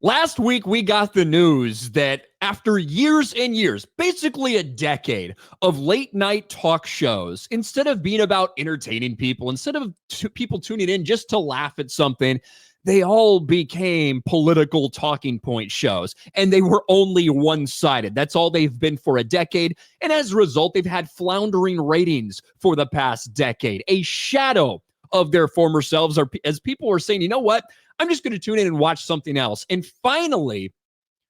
Last week, we got the news that after years and years, basically a decade of late night talk shows, instead of being about entertaining people, instead of people tuning in just to laugh at something, they all became political talking point shows, and they were only one-sided. That's all they've been for a decade, and as a result, they've had floundering ratings for the past decade, a shadow of their former selves, or as people were saying, you know what? I'm just going to tune in and watch something else. And finally,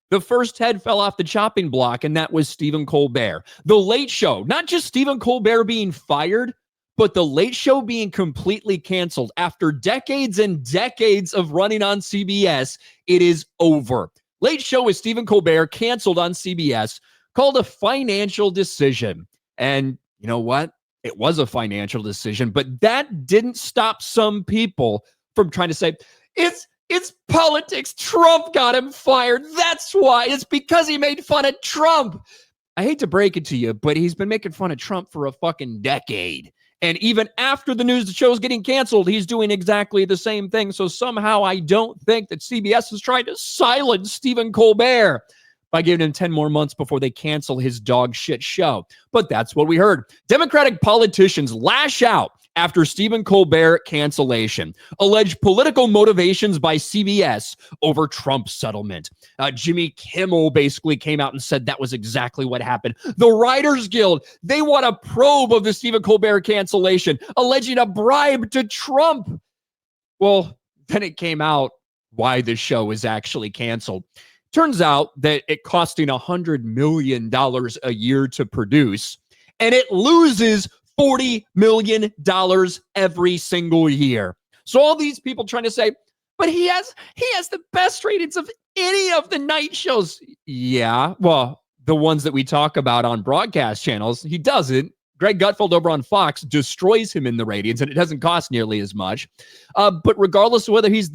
the first head fell off the chopping block, and that was Stephen Colbert. The Late Show, not just Stephen Colbert being fired, but the Late Show being completely canceled. After decades and decades of running on CBS, it is over. Late Show with Stephen Colbert canceled on CBS, called a financial decision. And you know what? It was a financial decision, but that didn't stop some people from trying to say, It's politics. Trump got him fired. That's why. It's because he made fun of Trump. I hate to break it to you, but he's been making fun of Trump for a fucking decade. And even after the news the show's getting canceled, he's doing exactly the same thing. So somehow I don't think that CBS is trying to silence Stephen Colbert by giving him 10 more months before they cancel his dog shit show. But that's what we heard. Democratic politicians lash out after Stephen Colbert cancellation. Alleged political motivations by CBS over Trump settlement. Jimmy Kimmel basically came out and said that was exactly what happened. The Writers Guild, they want a probe of the Stephen Colbert cancellation, alleging a bribe to Trump. Well, then it came out why the show is actually canceled. Turns out that it costing $100 million a year to produce, and it loses $40 million every single year. So all these people trying to say, but he has the best ratings of any of the night shows. Yeah, well, the ones that we talk about on broadcast channels, he doesn't. Greg Gutfeld over on Fox destroys him in the ratings, and it doesn't cost nearly as much. But regardless of whether he's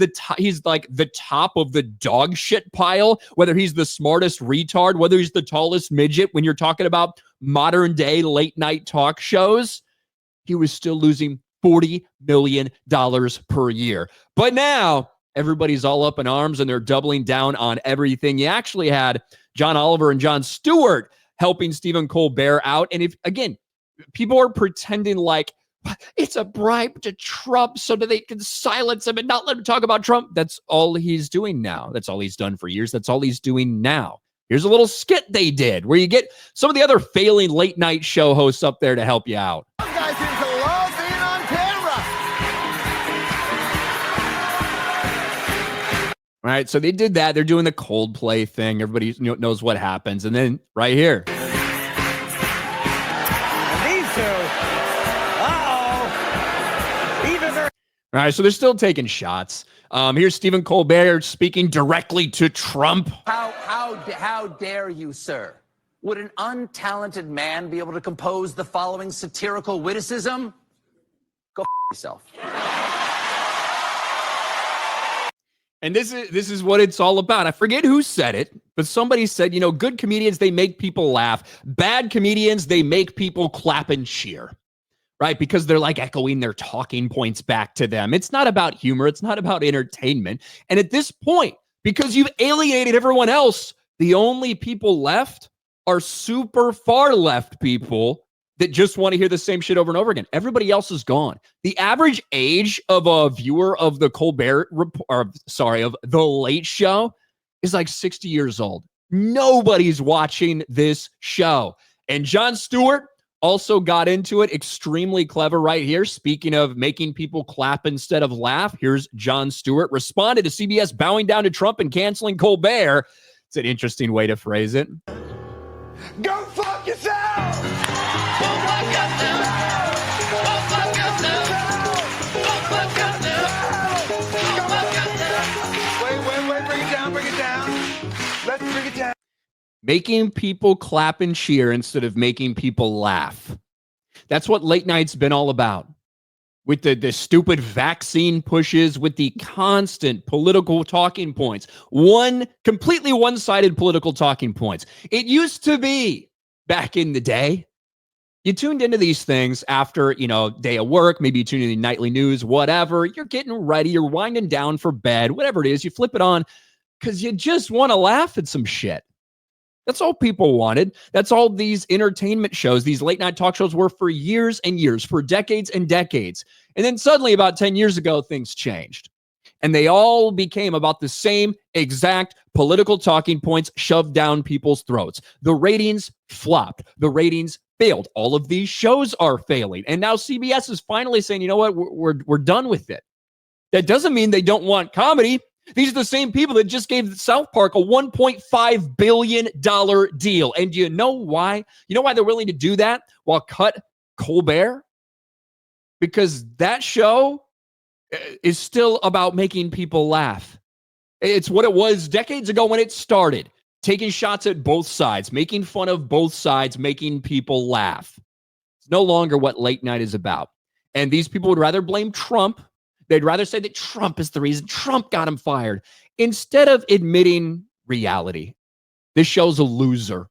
like the top of the dog shit pile, whether he's the smartest retard, whether he's the tallest midget, when you're talking about modern day late night talk shows, he was still losing $40 million per year. But now everybody's all up in arms and they're doubling down on everything. You actually had John Oliver and Jon Stewart helping Stephen Colbert out. And if, again, people are pretending like it's a bribe to Trump so that they can silence him and not let him talk about Trump. That's all he's doing now. That's all he's done for years. That's all he's doing now. Here's a little skit they did where you get some of the other failing late night show hosts up there to help you out. Some guys seem to love being on camera. All right, so they did that. They're doing the Coldplay thing. Everybody knows what happens. And then right here. All right, so they're still taking shots. Here's Stephen Colbert speaking directly to Trump. How dare you, sir? Would an untalented man be able to compose the following satirical witticism? Go yourself. And this is what it's all about. I forget who said it, but somebody said, good comedians, they make people laugh. Bad comedians, they make people clap and cheer. Right? Because they're like echoing their talking points back to them. It's not about humor. It's not about entertainment. And at this point, because you've alienated everyone else, the only people left are super far left people that just want to hear the same shit over and over again. Everybody else is gone. The average age of a viewer of the of the Late Show is like 60 years old. Nobody's watching this show. And Jon Stewart also got into it. Extremely clever right here. Speaking of making people clap instead of laugh, here's Jon Stewart responded to CBS bowing down to Trump and canceling Colbert. It's an interesting way to phrase it. Go fuck yourself! Go fuck yourself! Go fuck yourself! Go fuck yourself! Go fuck yourself! Wait, bring it down. Let's bring it down. Making people clap and cheer instead of making people laugh. That's what late night's been all about. With the stupid vaccine pushes, with the constant political talking points. Completely one-sided political talking points. It used to be, back in the day, you tuned into these things after, day of work, maybe you tune in the nightly news, whatever. You're getting ready, you're winding down for bed, whatever it is. You flip it on. because you just want to laugh at some shit. That's all people wanted. That's all these entertainment shows, these late night talk shows were for years and years, for decades and decades. And then suddenly about 10 years ago, things changed. And they all became about the same exact political talking points shoved down people's throats. The ratings flopped. The ratings failed. All of these shows are failing. And now CBS is finally saying, you know what, we're done with it. That doesn't mean they don't want comedy. These are the same people that just gave South Park a $1.5 billion deal. And you know why? You know why they're willing to do that while cut Colbert? Because that show is still about making people laugh. It's what it was decades ago when it started. Taking shots at both sides, making fun of both sides, making people laugh. It's no longer what late night is about. And these people would rather blame Trump. They'd rather say that Trump is the reason Trump got him fired instead of admitting reality. This show's a loser.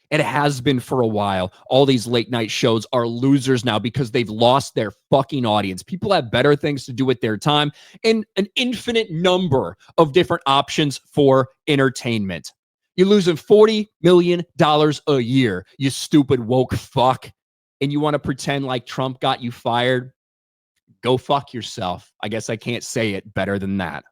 It has been for a while. All these late night shows are losers now because they've lost their fucking audience. People have better things to do with their time and an infinite number of different options for entertainment. You're losing $40 million a year, you stupid woke fuck. And you want to pretend like Trump got you fired? Go fuck yourself. I guess I can't say it better than that.